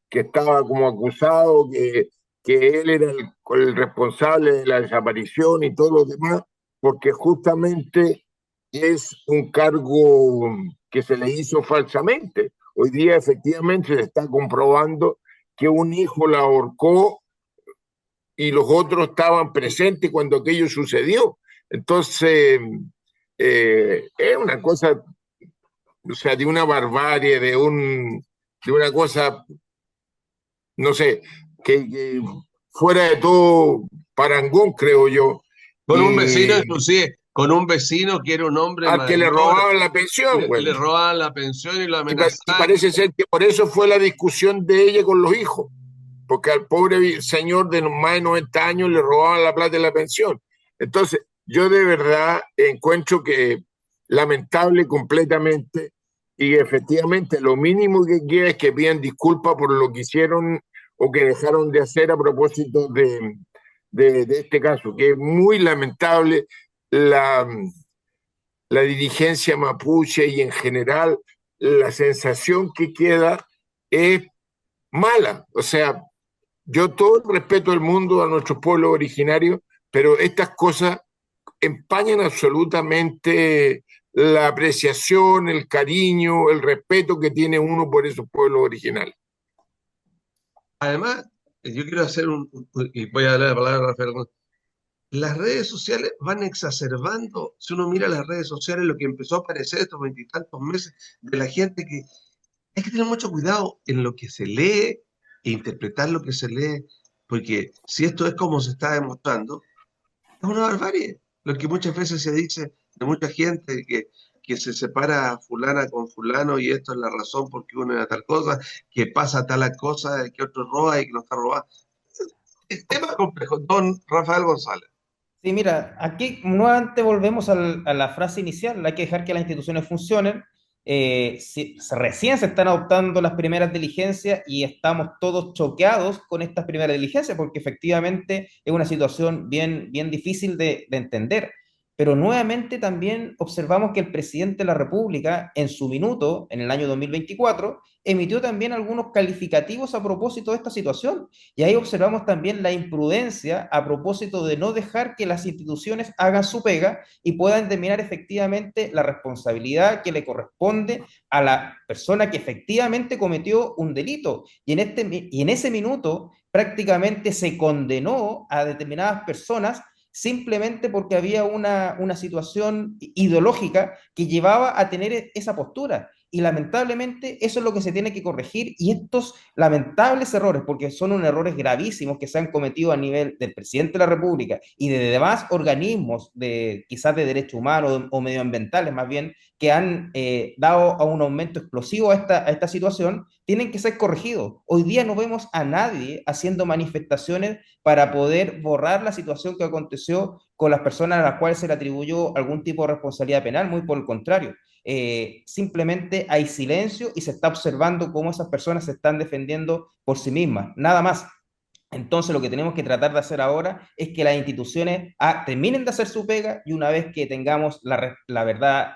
que estaba como acusado, que él era el responsable de la desaparición y todo lo demás, porque justamente es un cargo que se le hizo falsamente. Hoy día efectivamente se está comprobando que un hijo la ahorcó y los otros estaban presentes cuando aquello sucedió. Entonces, es una cosa, o sea, de una barbarie, de una cosa, no sé, que fuera de todo parangón, creo yo. Con un vecino, inclusive, con un vecino que era un hombre al que le mayor, robaban la pensión, güey. le robaban la pensión y lo Y amenazaban. parece ser que por eso fue la discusión de ella con los hijos, porque al pobre señor de más de 90 años le robaban la plata de la pensión. Entonces, yo de verdad encuentro que lamentable completamente, y efectivamente lo mínimo que queda es que pidan disculpas por lo que hicieron o que dejaron de hacer a propósito de este caso, que es muy lamentable. La dirigencia mapuche y en general la sensación que queda es mala. O sea, yo todo el respeto del mundo a nuestros pueblos originarios, pero estas cosas empañan absolutamente la apreciación, el cariño, el respeto que tiene uno por esos pueblos originales. Además, yo quiero hacer y voy a darle la palabra a Rafael. Las redes sociales van exacerbando, si uno mira las redes sociales, lo que empezó a aparecer estos veintitantos meses de la gente, que hay que tener mucho cuidado en lo que se lee e interpretar lo que se lee, porque si esto es como se está demostrando, es una barbarie. Lo que muchas veces se dice de mucha gente, que se separa fulana con fulano y esto es la razón porque uno era tal cosa, que pasa tal cosa, que otro roba y que no está robando. El tema es complejo. Don Rafael González. Sí, mira, aquí nuevamente volvemos a la frase inicial, hay que dejar que las instituciones funcionen. Recién se están adoptando las primeras diligencias y estamos todos choqueados con estas primeras diligencias porque efectivamente es una situación bien difícil de entender. Pero nuevamente también observamos que el presidente de la República, en su minuto, en el año 2024, emitió también algunos calificativos a propósito de esta situación. Y ahí observamos también la imprudencia a propósito de no dejar que las instituciones hagan su pega y puedan determinar efectivamente la responsabilidad que le corresponde a la persona que efectivamente cometió un delito. Y en ese minuto prácticamente se condenó a determinadas personas simplemente porque había una situación ideológica que llevaba a tener esa postura. Y lamentablemente eso es lo que se tiene que corregir y estos lamentables errores, porque son unos errores gravísimos que se han cometido a nivel del presidente de la República y de demás organismos, quizás de derechos humanos o medioambientales más bien, que han dado a un aumento explosivo a esta situación, tienen que ser corregidos. Hoy día no vemos a nadie haciendo manifestaciones para poder borrar la situación que aconteció con las personas a las cuales se le atribuyó algún tipo de responsabilidad penal, muy por el contrario. Simplemente hay silencio y se está observando cómo esas personas se están defendiendo por sí mismas, nada más. Entonces lo que tenemos que tratar de hacer ahora es que las instituciones terminen de hacer su pega y una vez que tengamos la verdad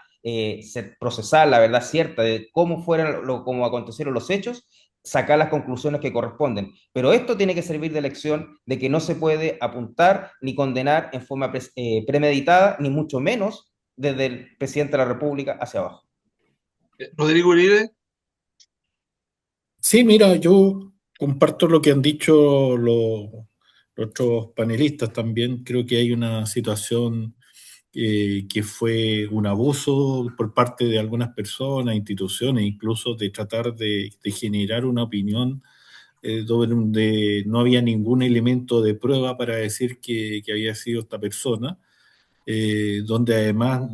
procesar la verdad cierta de cómo cómo acontecieron los hechos, sacar las conclusiones que corresponden. Pero esto tiene que servir de lección de que no se puede apuntar ni condenar en forma premeditada, ni mucho menos desde el presidente de la República hacia abajo. Rodrigo Uribe. Sí, mira, yo comparto lo que han dicho los otros panelistas también. Creo que hay una situación que fue un abuso por parte de algunas personas, instituciones, incluso de tratar de generar una opinión donde no había ningún elemento de prueba para decir que había sido esta persona, donde además,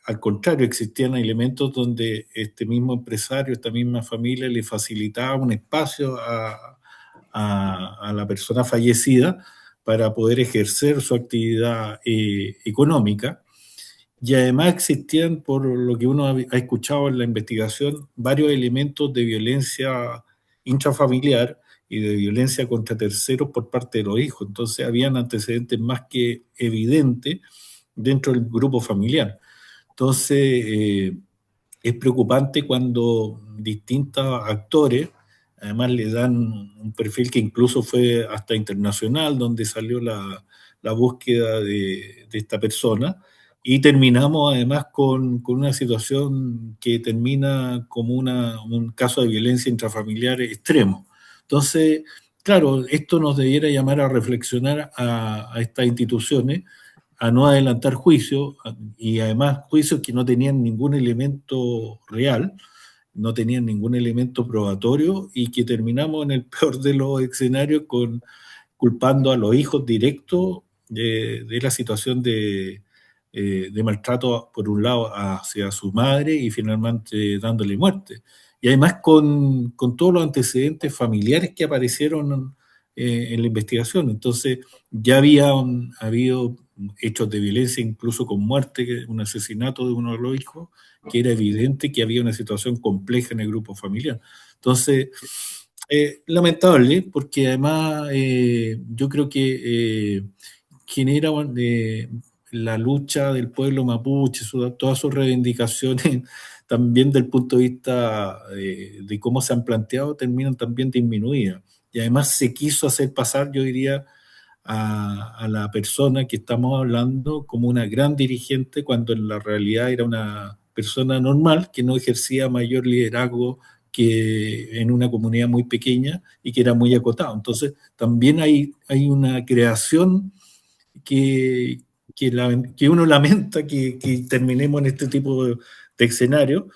al contrario, existían elementos donde este mismo empresario, esta misma familia le facilitaba un espacio a la persona fallecida para poder ejercer su actividad económica. Y además existían, por lo que uno ha escuchado en la investigación, varios elementos de violencia intrafamiliar y de violencia contra terceros por parte de los hijos. Entonces habían antecedentes más que evidentes dentro del grupo familiar. Entonces es preocupante cuando distintos actores además le dan un perfil que incluso fue hasta internacional, donde salió la búsqueda de esta persona, y terminamos además con una situación que termina como un caso de violencia intrafamiliar extremo. Entonces, claro, esto nos debiera llamar a reflexionar a estas instituciones, a no adelantar juicios, y además juicios que no tenían ningún elemento real, no tenían ningún elemento probatorio, y que terminamos en el peor de los escenarios culpando a los hijos directos de la situación de de maltrato, por un lado, hacia su madre y finalmente dándole muerte. Y además con todos los antecedentes familiares que aparecieron en la investigación. Entonces, ya había habido hechos de violencia, incluso con muerte, un asesinato de uno de los hijos, que era evidente que había una situación compleja en el grupo familiar. Entonces, lamentable, porque además yo creo que genera la lucha del pueblo mapuche, todas sus reivindicaciones, también del punto de vista de cómo se han planteado, terminan también disminuidas. Y además se quiso hacer pasar, yo diría, a la persona que estamos hablando como una gran dirigente, cuando en la realidad era una persona normal que no ejercía mayor liderazgo que en una comunidad muy pequeña y que era muy acotado. Entonces, también hay una creación que, que uno lamenta que terminemos en este tipo de escenario,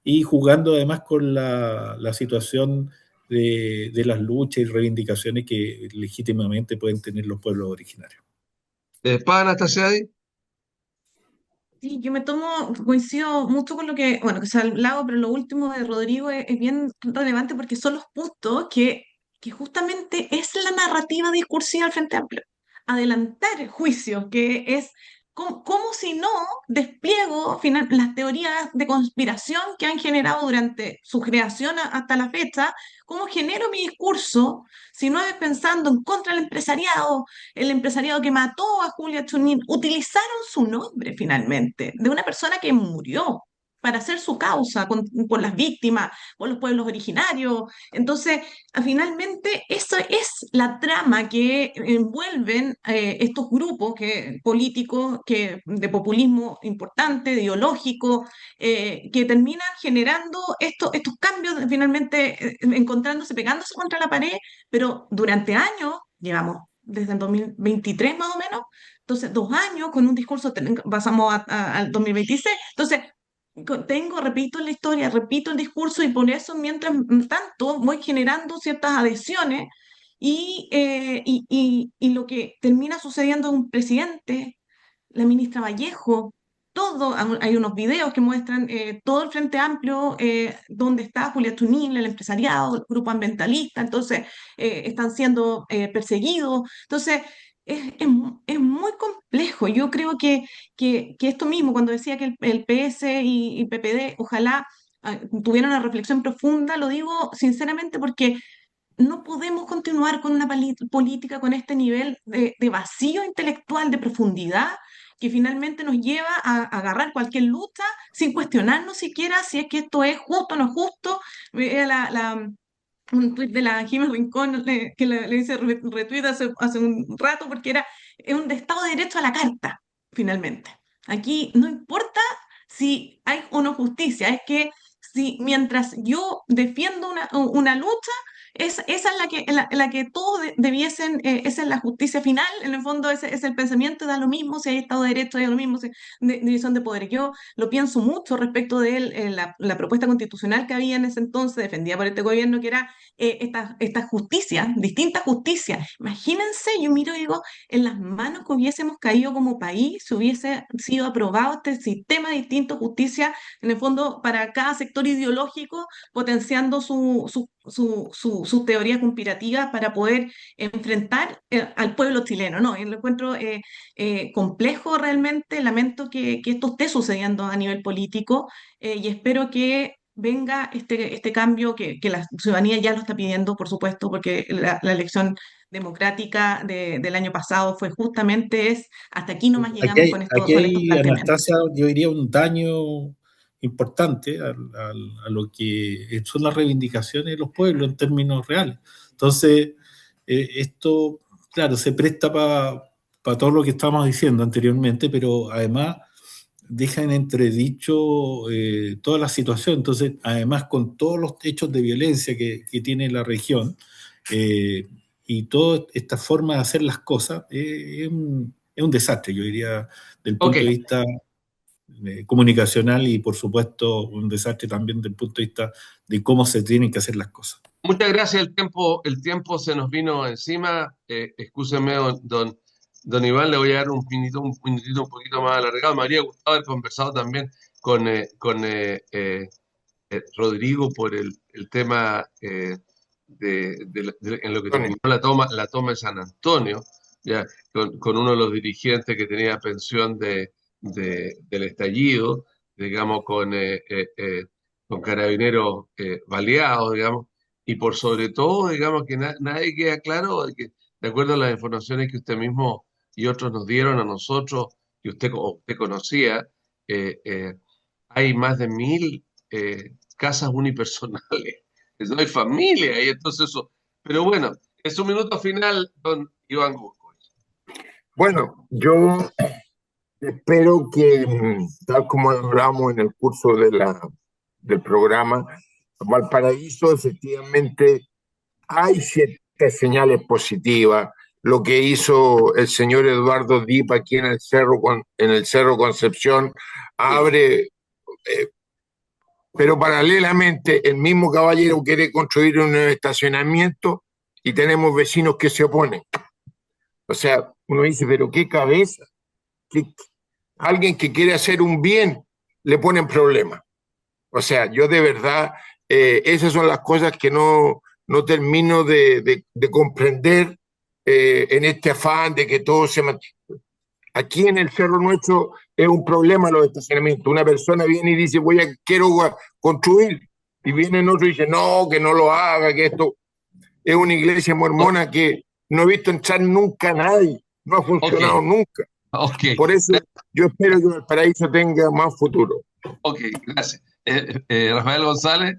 y jugando además con la situación de las luchas y reivindicaciones que legítimamente pueden tener los pueblos originarios. Anastasia. Sí, yo coincido mucho con lo que, bueno, que se ha hablado, pero lo último de Rodrigo es bien relevante porque son los puntos que justamente es la narrativa discursiva del Frente Amplio. Adelantar el juicio, que es como si no despliego las teorías de conspiración que han generado durante su creación hasta la fecha, cómo genero mi discurso, si no es pensando en contra del empresariado, el empresariado que mató a Julia Chunin, utilizaron su nombre finalmente, de una persona que murió para hacer su causa por las víctimas, por los pueblos originarios. Entonces, finalmente, eso es la trama que envuelven estos grupos políticos de populismo importante, ideológico, que terminan generando estos cambios, finalmente encontrándose, pegándose contra la pared, pero durante años, llevamos desde el 2023 más o menos, entonces 2 años con un discurso, pasamos al 2026, entonces repito la historia, repito el discurso y por eso mientras tanto voy generando ciertas adhesiones y lo que termina sucediendo es un presidente, la ministra Vallejo, hay unos videos que muestran todo el Frente Amplio, donde está Julia Tunín, el empresariado, el grupo ambientalista, entonces están siendo perseguidos. Entonces, es muy complejo. Yo creo que esto mismo, cuando decía que el PS y PPD, ojalá tuvieran una reflexión profunda, lo digo sinceramente porque no podemos continuar con una política con este nivel de vacío intelectual, de profundidad, que finalmente nos lleva a agarrar cualquier lucha sin cuestionarnos siquiera si es que esto es justo o no es justo. Veía un tuit de la Jimmy Rincón que le hice retweet hace un rato porque es un de Estado de Derecho a la carta, finalmente. Aquí no importa si hay o no justicia, es que si mientras yo defiendo una lucha, esa es la que todos debiesen, esa es la justicia final, en el fondo ese es el pensamiento, da lo mismo si hay Estado de Derecho, da lo mismo si división de poderes. Yo lo pienso mucho respecto de la propuesta constitucional que había en ese entonces, defendida por este gobierno, que era esta justicia, distintas justicias. Imagínense, yo miro y digo, en las manos que hubiésemos caído como país, si hubiese sido aprobado este sistema de distintas justicias, en el fondo para cada sector ideológico, potenciando sus teorías conspirativas para poder enfrentar al pueblo chileno, ¿no? Y lo encuentro complejo realmente, lamento que esto esté sucediendo a nivel político y espero que venga este cambio que la ciudadanía ya lo está pidiendo, por supuesto, porque la elección democrática del año pasado fue justamente hasta aquí nomás Aquí llegamos hay, con estos aquí, planteamientos. Anastasia, yo diría un daño importante a lo que son las reivindicaciones de los pueblos en términos reales. Entonces, esto, claro, se presta para todo lo que estábamos diciendo anteriormente, pero además deja en entredicho toda la situación. Entonces, además, con todos los hechos de violencia que tiene la región y toda esta forma de hacer las cosas, es un desastre, yo diría, del punto de vista comunicacional y, por supuesto, un desastre también del punto de vista de cómo se tienen que hacer las cosas. Muchas gracias, el tiempo se nos vino encima. Excúseme, don don Iván, le voy a dar un minutito un poquito más alargado. Me habría gustado haber conversado también con Rodrigo por el tema en lo que Antonio. terminó la toma de San Antonio, ya, con uno de los dirigentes que tenía pensión del estallido, digamos, con carabineros baleados, digamos, y por sobre todo, digamos, que nadie queda claro de que, de acuerdo a las informaciones que usted mismo y otros nos dieron a nosotros, que usted conocía, eh, eh, hay más de 1.000 casas unipersonales. No hay familia ahí, entonces eso. Pero bueno, en su minuto final, don Iván Gusco. Bueno, yo espero que, tal como hablamos en el curso del programa, Valparaíso efectivamente hay ciertas señales positivas. Lo que hizo el señor Eduardo Dip aquí en el Cerro Concepción Sí, abre, pero paralelamente el mismo caballero quiere construir un estacionamiento y tenemos vecinos que se oponen. O sea, uno dice, pero qué cabeza, ¿Qué, alguien que quiere hacer un bien le ponen problemas. O sea, yo de verdad, esas son las cosas que no termino de comprender en este afán de que todo se mantiene. Aquí en el Cerro Nuestro es un problema los estacionamientos. Una persona viene y dice, quiero construir. Y viene otro y dice, no, que no lo haga, que esto es una iglesia o- mormona que no he visto entrar nunca a nadie. No ha ok, funcionado nunca. ok, Por eso yo espero que el paraíso tenga más futuro. ok, gracias. Rafael González,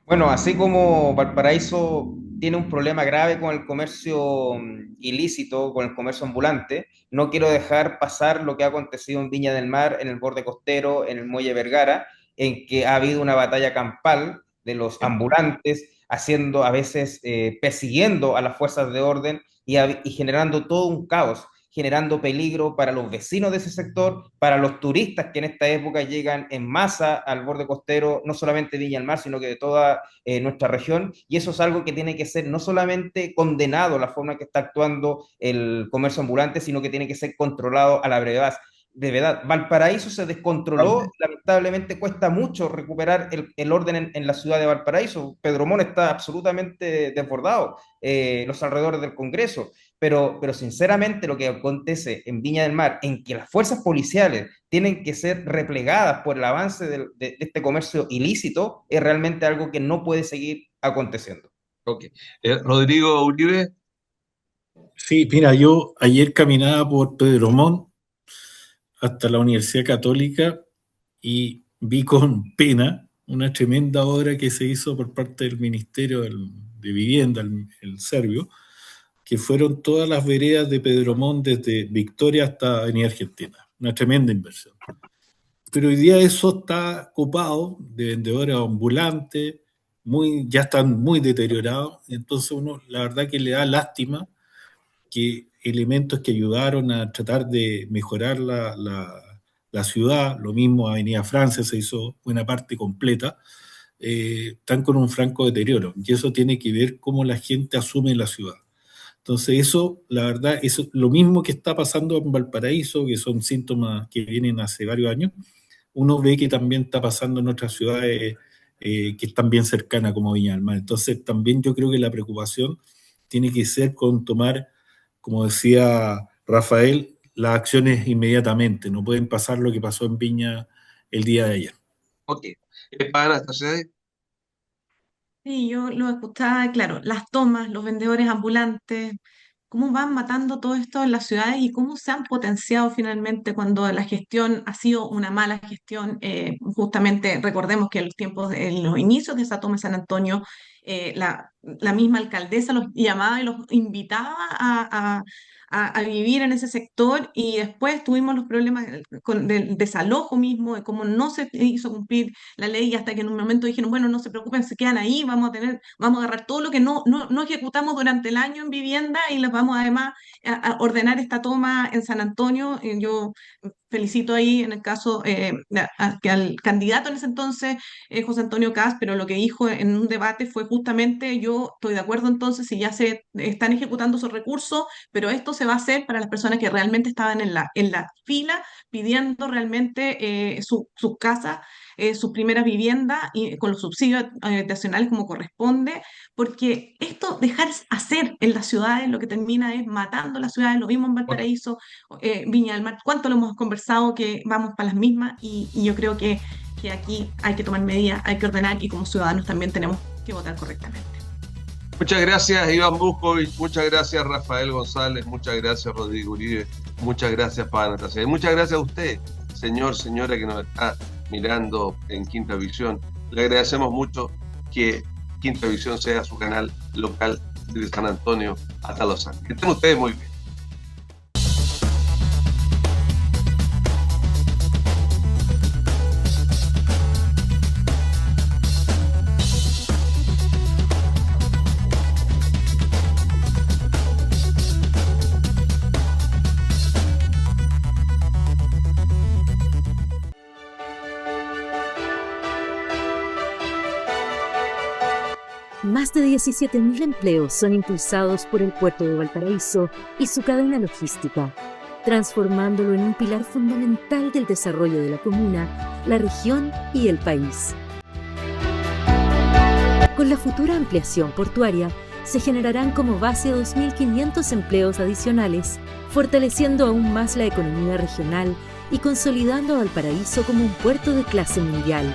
Bueno, así como Valparaíso tiene un problema grave con el comercio ilícito, con el comercio ambulante, no quiero dejar pasar lo que ha acontecido en Viña del Mar, en el borde costero, en el Muelle Vergara, en que ha habido una batalla campal de los ambulantes, haciendo a veces persiguiendo a las fuerzas de orden y generando todo un caos, generando peligro para los vecinos de ese sector, para los turistas que en esta época llegan en masa al borde costero, no solamente de Viña del Mar, sino que de toda nuestra región, y eso es algo que tiene que ser no solamente condenado la forma que está actuando el comercio ambulante, sino que tiene que ser controlado a la brevedad. De verdad, Valparaíso se descontroló, lamentablemente cuesta mucho recuperar el orden en la ciudad de Valparaíso. Pedro Mon está absolutamente desbordado, los alrededores del Congreso, pero sinceramente lo que acontece en Viña del Mar, en que las fuerzas policiales tienen que ser replegadas por el avance de este comercio ilícito, es realmente algo que no puede seguir aconteciendo. ok. Rodrigo Uribe, Sí, mira, yo ayer caminaba por Pedro Montt hasta la Universidad Católica y vi con pena una tremenda obra que se hizo por parte del Ministerio de Vivienda, el serbio, que fueron todas las veredas de Pedro Montt desde Victoria hasta Avenida Argentina. Una tremenda inversión. Pero hoy día eso está ocupado de vendedores ambulantes, ya están muy deteriorados. Entonces uno, la verdad que le da lástima que elementos que ayudaron a tratar de mejorar la ciudad, lo mismo Avenida Francia se hizo una parte completa, están con un franco deterioro. Y eso tiene que ver cómo la gente asume la ciudad. Entonces eso, la verdad, eso lo mismo que está pasando en Valparaíso, que son síntomas que vienen hace varios años, uno ve que también está pasando en otras ciudades que están bien cercanas como Viña del Mar. Entonces también yo creo que la preocupación tiene que ser con tomar, como decía Rafael, las acciones inmediatamente. No pueden pasar lo que pasó en Viña el día de ayer. ok. Para Anastasia, Sí, yo lo escuchaba, claro, las tomas, los vendedores ambulantes, cómo van matando todo esto en las ciudades y cómo se han potenciado finalmente cuando la gestión ha sido una mala gestión. Justamente recordemos que en los tiempos, en los inicios de esa toma de San Antonio, la misma alcaldesa los llamaba y los invitaba a vivir en ese sector y después tuvimos los problemas del desalojo mismo, de cómo no se hizo cumplir la ley hasta que en un momento dijeron, bueno, no se preocupen, se quedan ahí, vamos a agarrar todo lo que no ejecutamos durante el año en vivienda y les vamos además a ordenar esta toma en San Antonio. Yo felicito ahí en el caso que al candidato en ese entonces, José Antonio Kast, pero lo que dijo en un debate fue justamente, yo estoy de acuerdo entonces si ya se están ejecutando esos recursos, pero esto se va a hacer para las personas que realmente estaban en la fila pidiendo realmente sus casas, sus primeras viviendas y con los subsidios habitacionales como corresponde, porque esto, dejar hacer en las ciudades, lo que termina es matando las ciudades, lo vimos en Valparaíso, Viña del Mar, cuánto lo hemos conversado que vamos para las mismas y yo creo que aquí hay que tomar medidas, hay que ordenar y como ciudadanos también tenemos que votar correctamente. Muchas gracias, Iván Buscovich, muchas gracias, Rafael González, muchas gracias, Rodrigo Uribe, muchas gracias, Pablo Natasia, y muchas gracias a usted, señora que nos está mirando en Quinta Visión. Le agradecemos mucho que Quinta Visión sea su canal local desde San Antonio hasta Los Ángeles. Que estén ustedes muy bien. Más de 17.000 empleos son impulsados por el puerto de Valparaíso y su cadena logística, transformándolo en un pilar fundamental del desarrollo de la comuna, la región y el país. Con la futura ampliación portuaria, se generarán como base 2.500 empleos adicionales, fortaleciendo aún más la economía regional y consolidando a Valparaíso como un puerto de clase mundial.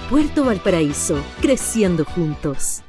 Puerto Valparaíso, creciendo juntos.